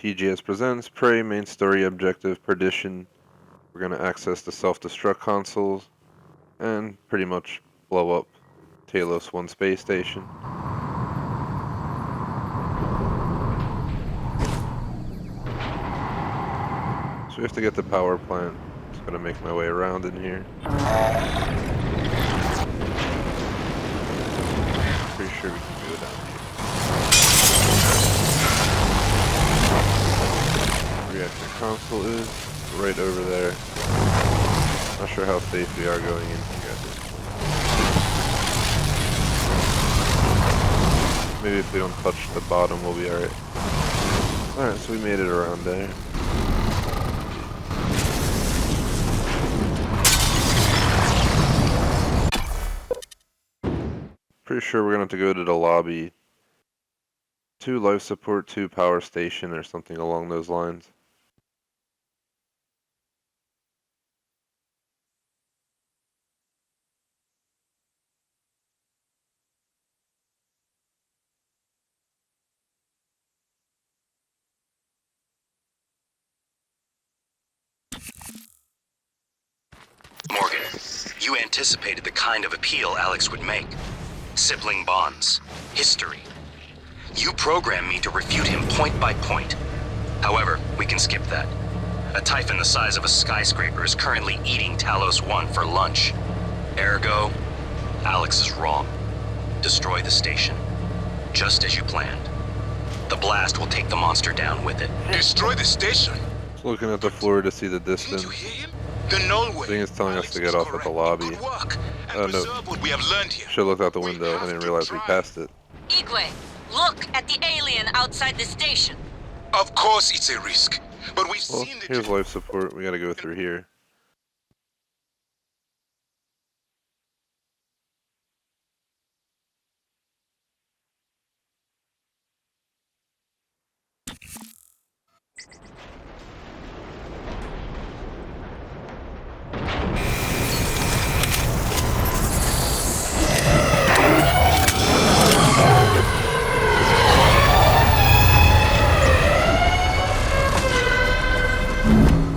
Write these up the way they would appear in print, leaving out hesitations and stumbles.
TGS presents Prey main story objective Perdition. We're going to access the self-destruct consoles and pretty much blow up Talos 1 space station. So we have to get the power plant. Just going to make my way around in here. Pretty sure we can go down here. Reactor console is right over there. Not sure how safe we are going in here at this point. Maybe if we don't touch the bottom, we'll be alright. Alright, so we made it around there. Pretty sure we're gonna have to go to the lobby. 2 life support, 2 power station, or something along those lines. Morgan, you anticipated the kind of appeal Alex would make. Sibling bonds, history. You programmed me to refute him point by point. However, we can skip that. A Typhon the size of a skyscraper is currently eating Talos 1 for lunch. Ergo, Alex is wrong. Destroy the station, just as you planned. The blast will take the monster down with it. Destroy the station? Just looking at the floor to see the distance. Didn't you hear him? The known way. I think it's telling us to get off at the lobby. Good work. Oh And no. preserve what we have learned here. Should've looked out the window. I didn't realize we passed it. Igwe, look at the alien outside the station. Of course it's a risk, but we've Well, seen the... here's life support. We gotta go through here.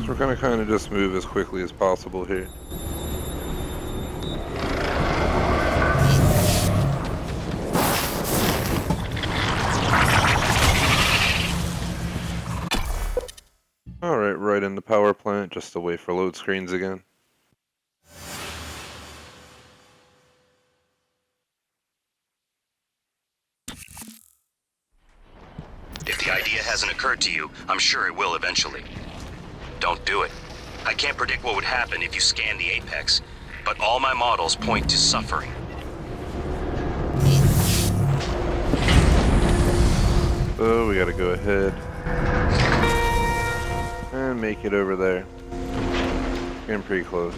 So we're gonna kind of just move as quickly as possible here. Alright, right in the power plant, just to wait for load screens again. If the idea hasn't occurred to you, I'm sure it will eventually. Don't do it. I can't predict what would happen if you scan the apex, but all my models point to suffering. So we gotta go ahead and make it over there. Getting pretty close.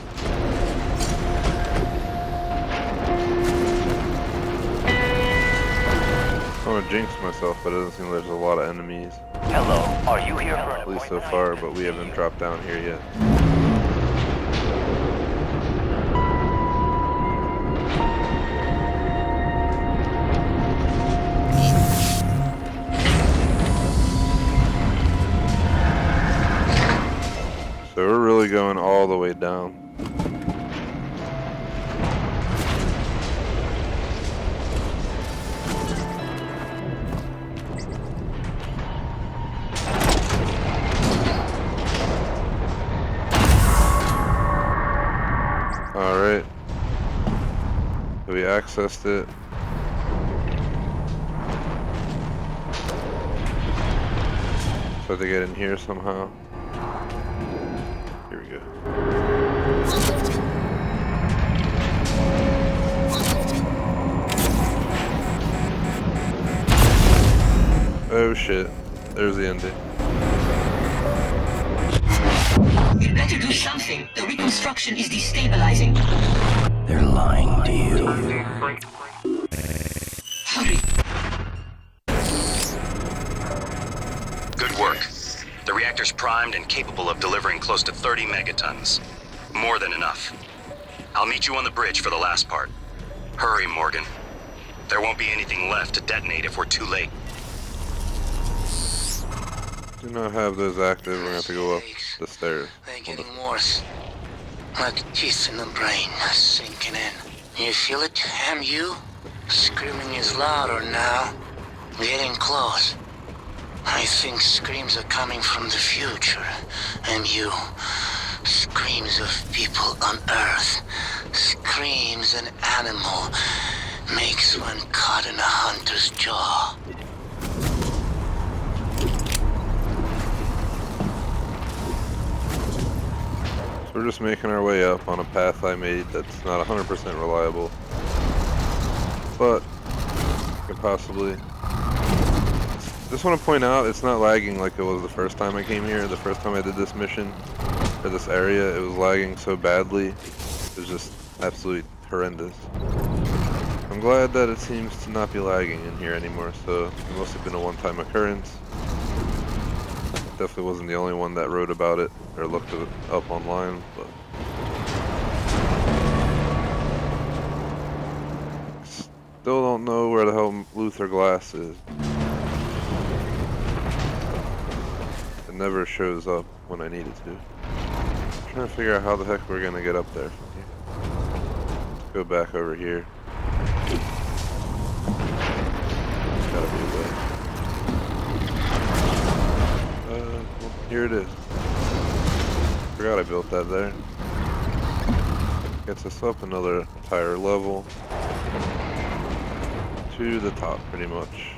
I want to jinx myself, but it doesn't seem like there's a lot of enemies. Hello, are you here for At least so far, but we haven't dropped down here yet. So we're really going all the way down. Alright. So we accessed it. So to get in here somehow. Here we go. Oh shit. There's the ending. You better do something. The reconstruction is destabilizing. They're lying to you. Hurry. Good work. The reactor's primed and capable of delivering close to 30 megatons. More than enough. I'll meet you on the bridge for the last part. Hurry, Morgan. There won't be anything left to detonate if we're too late. Do not have those active. We're gonna have to go up the stairs. They're On getting the- worse. Like teeth in the brain, sinking in. You feel it, MU? Screaming is louder now. Getting close. I think screams are coming from the future. MU. Screams of people on Earth. Screams an animal makes one caught in a hunter's jaw. So we're just making our way up on a path I made that's not 100% reliable, but could possibly. Just want to point out, it's not lagging like it was the first time I came here. The first time I did this mission, or this area, it was lagging so badly. It was just absolutely horrendous. I'm glad that it seems to not be lagging in here anymore, so it must have been a one-time occurrence. Definitely wasn't the only one that wrote about it, or looked it up online, but... Still don't know where the hell Luther Glass is. It never shows up when I need it to. I'm trying to figure out how the heck we're gonna get up there from here. Let's go back over here. Gotta be a way. Well, here it is. Forgot I built that there. Gets us up another entire level. To the top, pretty much.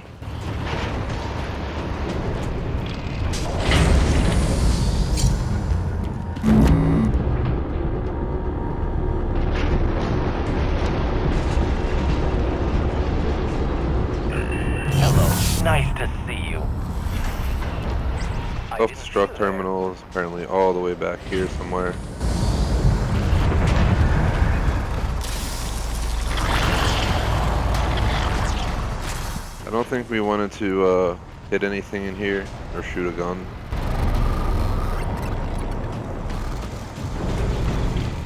Nice to see you. Self-destruct terminal is apparently all the way back here somewhere. I don't think we wanted to hit anything in here or shoot a gun.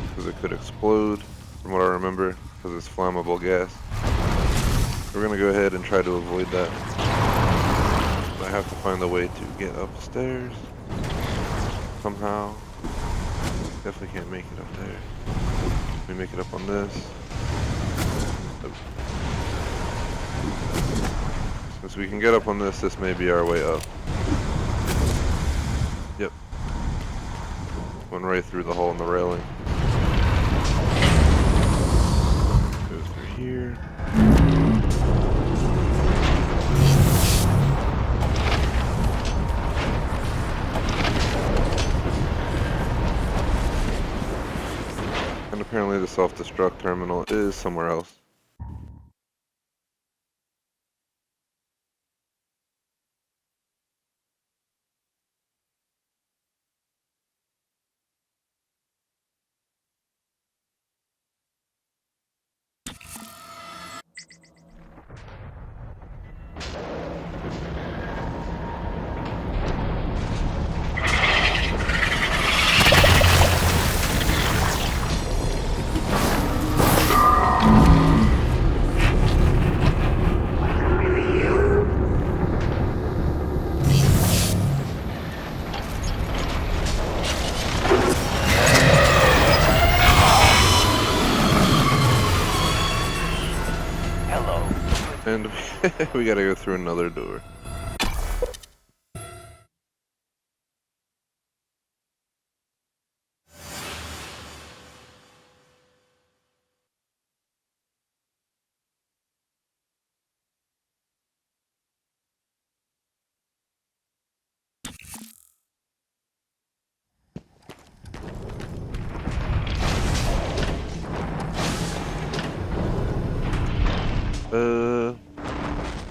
Because it could explode, from what I remember, because it's flammable gas. We're gonna go ahead and try to avoid that. I have to find a way to get upstairs somehow. Definitely can't make it up there. Let me make it up on this. Since we can get up on this, this may be our way up. Yep. Went right through the hole in the railing. Go through here. And apparently the self-destruct terminal is somewhere else. And we gotta go through another door.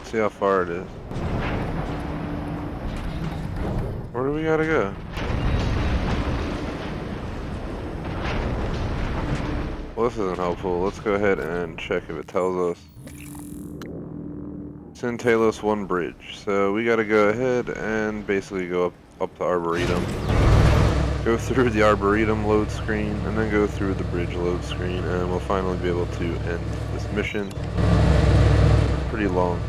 See how far it is. Where do we gotta go? Well, this isn't helpful. Let's go ahead and check if it tells us. It's in Talos 1 bridge. So we gotta go ahead and basically go up to Arboretum. Go through the Arboretum load screen, and then go through the bridge load screen, and we'll finally be able to end this mission. Pretty long.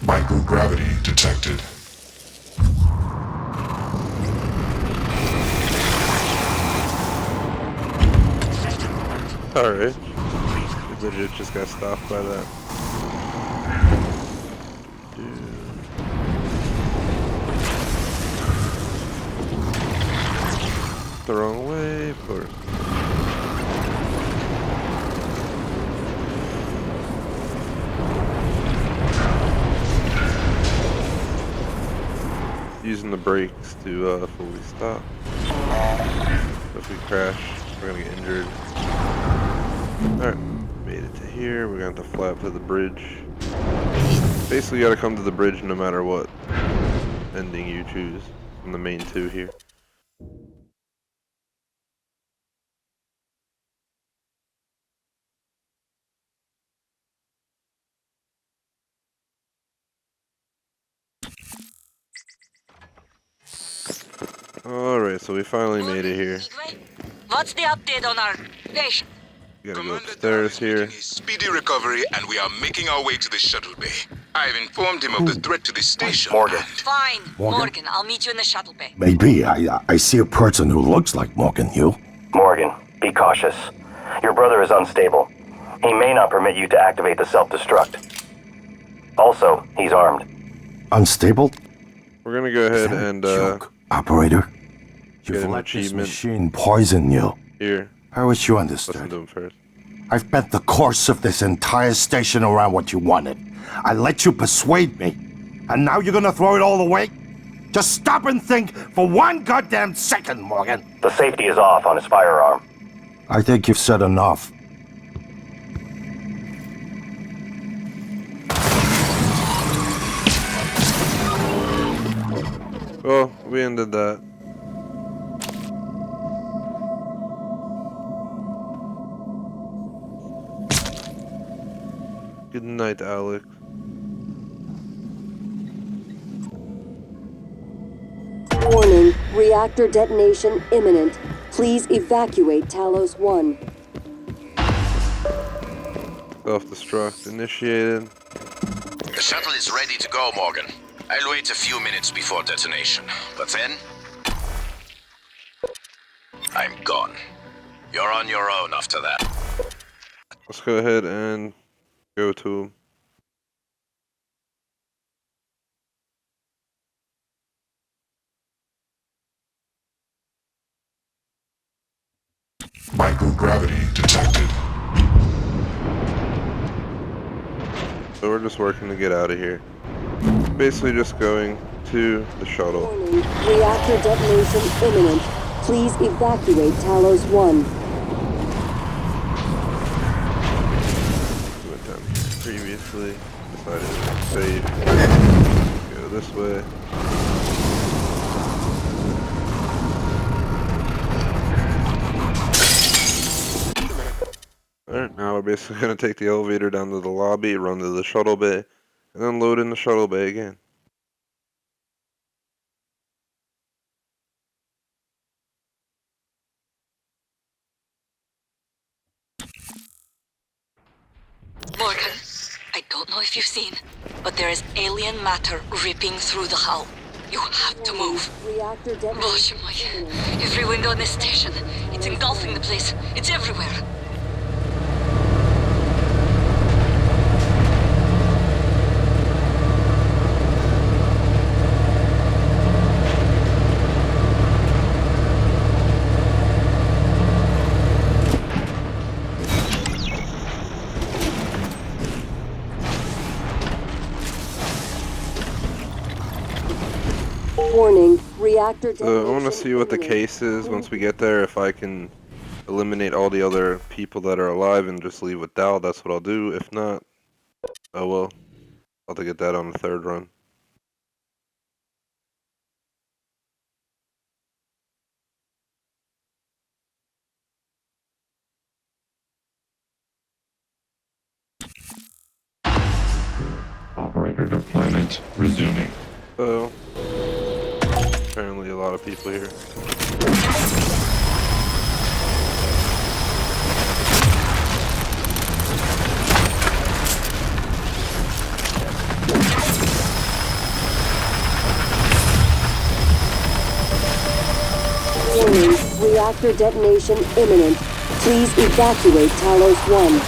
Microgravity detected. Alright. We legit just got stopped by that. The wrong way, of course. Using the brakes to fully stop. If we crash, we're gonna get injured. Alright, made it to here. We're gonna have to fly up to the bridge. Basically, you gotta come to the bridge no matter what ending you choose from the main two here. Alright, so we finally made it here. What's the update on our patient? We gotta go Commander upstairs is here. making a speedy recovery, and we are making our way to the shuttle bay. I've informed him of the threat to the station. Morgan. Fine, Morgan? Morgan. I'll meet you in the shuttle bay. Maybe. I see a person who looks like Morgan Hill. Morgan, be cautious. Your brother is unstable. He may not permit you to activate the self-destruct. Also, he's armed. Unstable? We're gonna go ahead and Joke, operator. get You've an let this achievement machine poison you. here. I wish you Listen understood. to him first. I've bet the course of this entire station around what you wanted. I let you persuade me. And now you're gonna throw it all away? Just stop and think for one goddamn second, Morgan. The safety is off on his firearm. I think you've said enough. Well, we ended that. Good night, Alex. Warning, reactor detonation imminent. Please evacuate Talos 1. Self-destruct initiated. The shuttle is ready to go, Morgan. I'll wait a few minutes before detonation, but then I'm gone. You're on your own after that. Let's go ahead and go to him. Microgravity detected. So we're just working to get out of here. Basically just going to the shuttle. Warning, reactor detonation imminent. Please evacuate Talos 1. We went down here previously. Decided to save. Go this way. Alright, now we're basically going to take the elevator down to the lobby, run to the shuttle bay, and then load in the shuttle bay again. Morgan, I don't know if you've seen, but there is alien matter ripping through the hull. You have to move. Reactor Боже detonation мой. imminent. Every window in this station. It's engulfing the place. It's everywhere. Warning, reactor detonation So I want to see what the imminent. case is once we get there. If I can eliminate all the other people that are alive and just leave with Dal, that's what I'll do. If not, oh well. I'll have to get that on the third run. Operator deployment resuming. So, apparently a lot of people here. Reactor detonation imminent. Please evacuate Talos 1.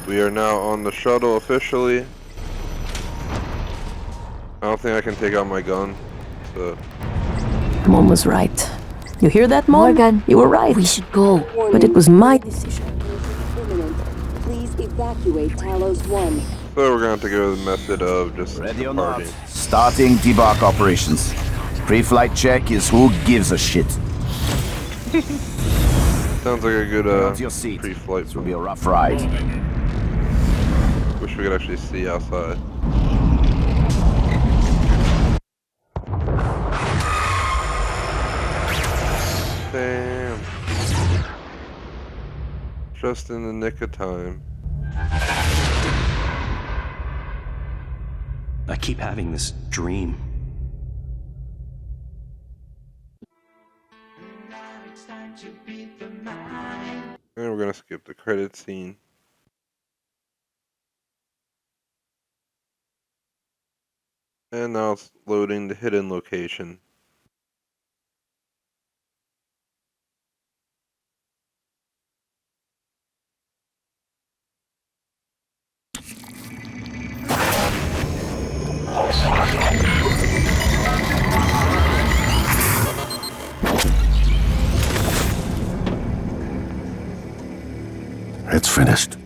We are now on the shuttle officially. I don't think I can take out my gun, so... Mom was right. You hear that, Mom? Morgan, you were right. We should go. But it was my decision. Imminent. Please evacuate Talos 1. So we're gonna have to go with the method of just Ready or not? departing. Starting debark operations. Pre-flight check is who gives a shit. Sounds like a good Hold your seat. pre-flight. This will be a rough ride. Wish we could actually see outside. Damn. Just in the nick of time. I keep having this dream. And we're gonna skip the credit scene. And now it's loading the hidden location. It's finished.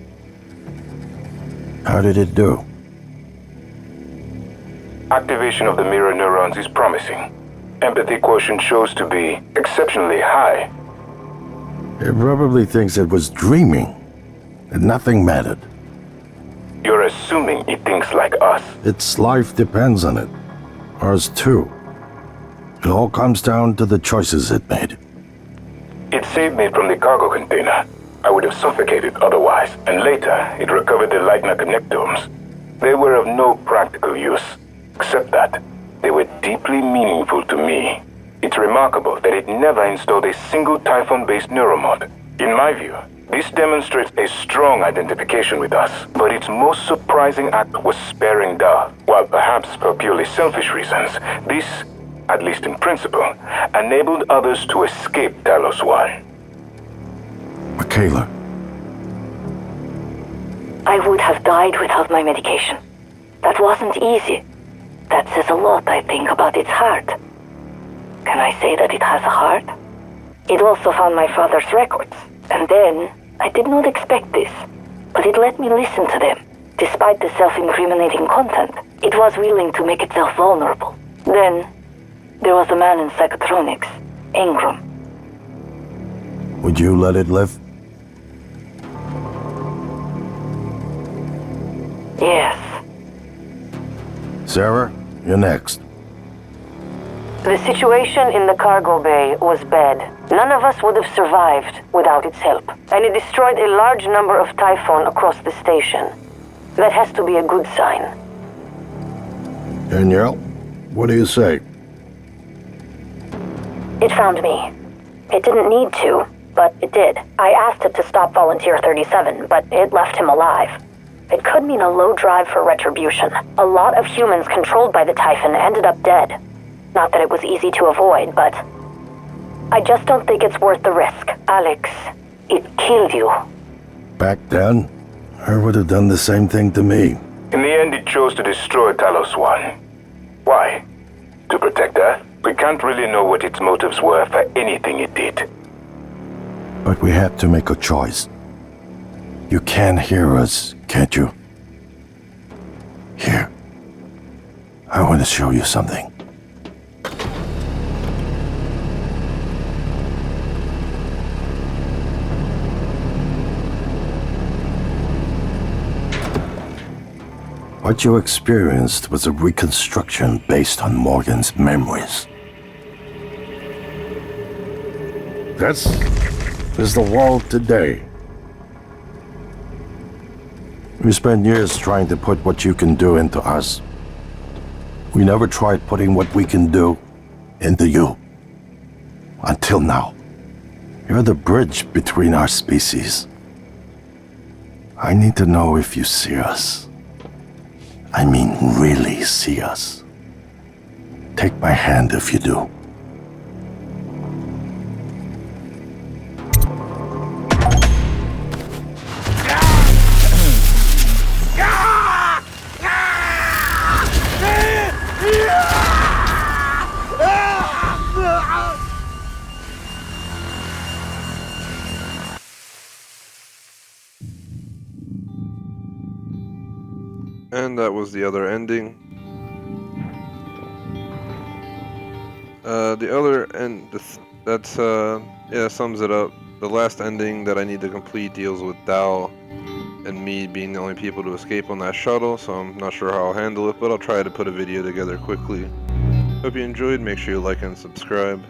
How did it do? Activation of the mirror neurons is promising. Empathy quotient shows to be exceptionally high. It probably thinks it was dreaming, and nothing mattered. You're assuming it thinks like us. Its life depends on it. Ours too. It all comes down to the choices it made. It saved me from the cargo container. I would have suffocated otherwise, and later it recovered the Lightner connectomes. They were of no practical use, except that they were deeply meaningful to me. It's remarkable that it never installed a single Typhon-based neuromod. In my view, this demonstrates a strong identification with us, but its most surprising act was sparing Dar. While perhaps for purely selfish reasons, this, at least in principle, enabled others to escape Talos 1. Michaela. I would have died without my medication. That wasn't easy. That says a lot, I think, about its heart. Can I say that it has a heart? It also found my father's records, and then I did not expect this, but it let me listen to them. Despite the self-incriminating content, it was willing to make itself vulnerable. Then, there was a man in psychotronics, Ingram. Would you let it live? Yes. Sarah, you're next. The situation in the cargo bay was bad. None of us would have survived without its help, and it destroyed a large number of Typhon across the station. That has to be a good sign. Danielle, what do you say? It found me. It didn't need to, but it did. I asked it to stop Volunteer 37, but it left him alive. It could mean a low drive for retribution. A lot of humans controlled by the Typhon ended up dead. Not that it was easy to avoid, but I just don't think it's worth the risk. Alex, it killed you. Back then, I would have done the same thing to me. In the end, it chose to destroy Talos 1. Why? To protect Earth? We can't really know what its motives were for anything it did. But we had to make a choice. You can hear us, can't you? Here. I want to show you something. What you experienced was a reconstruction based on Morgan's memories. This is the world today. We spent years trying to put what you can do into us. We never tried putting what we can do into you. Until now. You're the bridge between our species. I need to know if you see us. I mean, really see us. Take my hand if you do. And that was the other ending. The other end, yeah, sums it up. The last ending that I need to complete deals with Dao and me being the only people to escape on that shuttle, so I'm not sure how I'll handle it, but I'll try to put a video together quickly. Hope you enjoyed, make sure you like and subscribe.